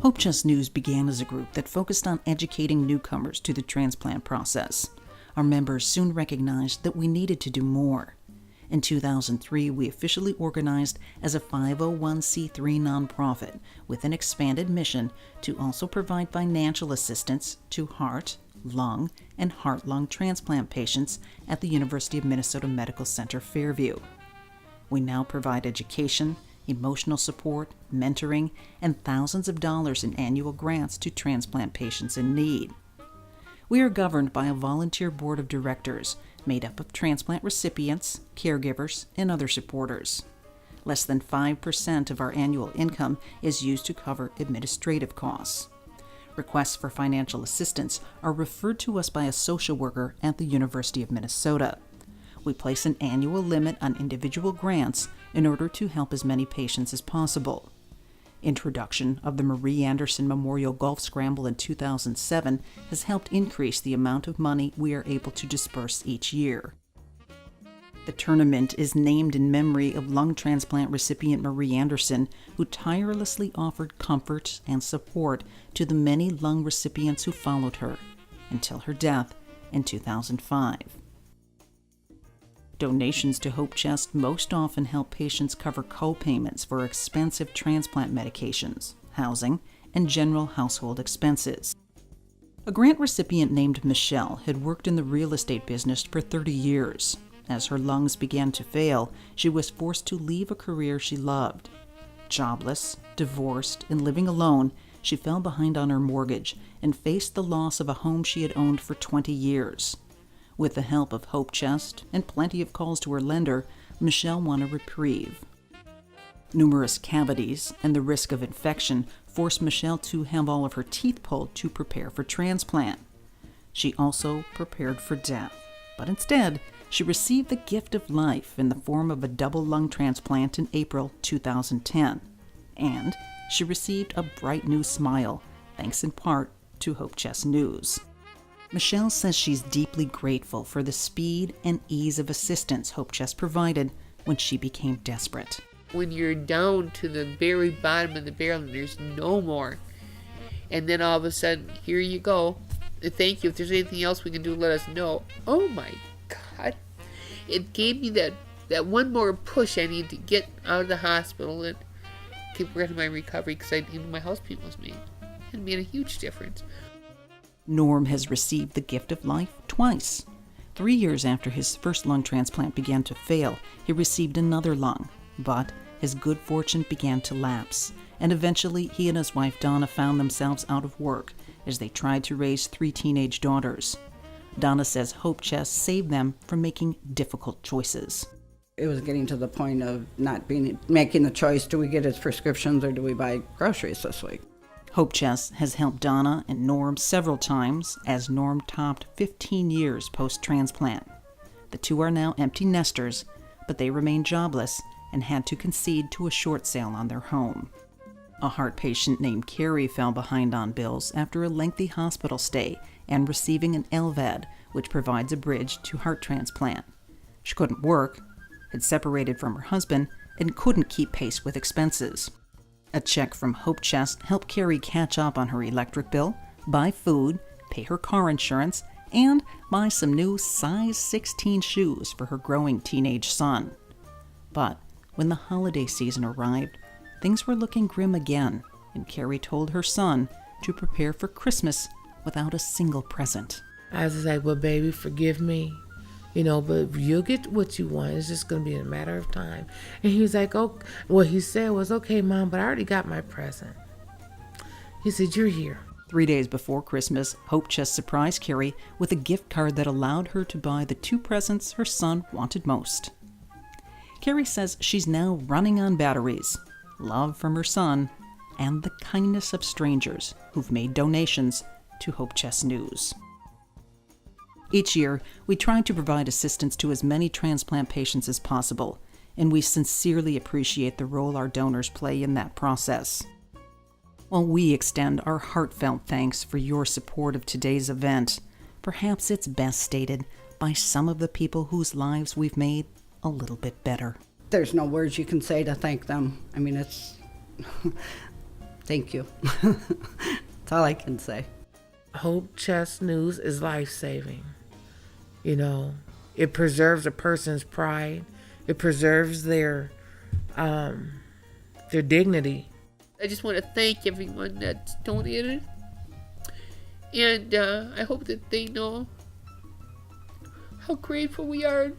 Hope Chest News began as a group that focused on educating newcomers to the transplant process. Our members soon recognized that we needed to do more. In 2003, we officially organized as a 501c3 nonprofit with an expanded mission to also provide financial assistance to heart, lung, and heart-lung transplant patients at the University of Minnesota Medical Center Fairview. We now provide education, emotional support, mentoring, and thousands of dollars in annual grants to transplant patients in need. We are governed by a volunteer board of directors made up of transplant recipients, caregivers, and other supporters. Less than 5% of our annual income is used to cover administrative costs. Requests for financial assistance are referred to us by a social worker at the University of Minnesota. We place an annual limit on individual grants in order to help as many patients as possible. Introduction of the Marie Anderson Memorial Golf Scramble in 2007 has helped increase the amount of money we are able to disperse each year. The tournament is named in memory of lung transplant recipient Marie Anderson, who tirelessly offered comfort and support to the many lung recipients who followed her until her death in 2005. Donations to Hope Chest most often help patients cover co-payments for expensive transplant medications, housing, and general household expenses. A grant recipient named Michelle had worked in the real estate business for 30 years. As her lungs began to fail, she was forced to leave a career she loved. Jobless, divorced, and living alone, she fell behind on her mortgage and faced the loss of a home she had owned for 20 years. With the help of Hope Chest and plenty of calls to her lender, Michelle won a reprieve. Numerous cavities and the risk of infection forced Michelle to have all of her teeth pulled to prepare for transplant. She also prepared for death, but instead, she received the gift of life in the form of a double lung transplant in April 2010. And she received a bright new smile, thanks in part to Hope Chest News. Michelle says she's deeply grateful for the speed and ease of assistance Hope Chest provided when she became desperate. When you're down to the very bottom of the barrel and there's no more, and then all of a sudden, here you go. Thank you. If there's anything else we can do, let us know. Oh my God. It gave me that one more push I need to get out of the hospital and keep working on my recovery, because I knew my house payment was made. It made a huge difference. Norm has received the gift of life twice. 3 years after his first lung transplant began to fail, he received another lung, but his good fortune began to lapse, and eventually he and his wife Donna found themselves out of work as they tried to raise 3 teenage daughters. Donna says Hope Chest saved them from making difficult choices. It was getting to the point of making the choice, do we get his prescriptions or do we buy groceries this week? Hope Chest has helped Donna and Norm several times as Norm topped 15 years post-transplant. The two are now empty nesters, but they remain jobless and had to concede to a short sale on their home. A heart patient named Carrie fell behind on bills after a lengthy hospital stay and receiving an LVAD, which provides a bridge to heart transplant. She couldn't work, had separated from her husband, and couldn't keep pace with expenses. A check from Hope Chest helped Carrie catch up on her electric bill, buy food, pay her car insurance, and buy some new size 16 shoes for her growing teenage son. But when the holiday season arrived, things were looking grim again, and Carrie told her son to prepare for Christmas without a single present. I was like, well, baby, forgive me. But you'll get what you want. It's just going to be a matter of time. And he was like, oh, what he said was, okay, Mom, but I already got my present. He said, you're here. 3 days before Christmas, Hope Chest surprised Carrie with a gift card that allowed her to buy the 2 presents her son wanted most. Carrie says she's now running on batteries, love from her son, and the kindness of strangers who've made donations to Hope Chest News. Each year, we try to provide assistance to as many transplant patients as possible, and we sincerely appreciate the role our donors play in that process. While we extend our heartfelt thanks for your support of today's event, perhaps it's best stated by some of the people whose lives we've made a little bit better. There's no words you can say to thank them. I mean, Thank you. That's all I can say. Hope Chest News is life-saving. You know, it preserves a person's pride. It preserves their dignity. I just want to thank everyone that's donated. And I hope that they know how grateful we are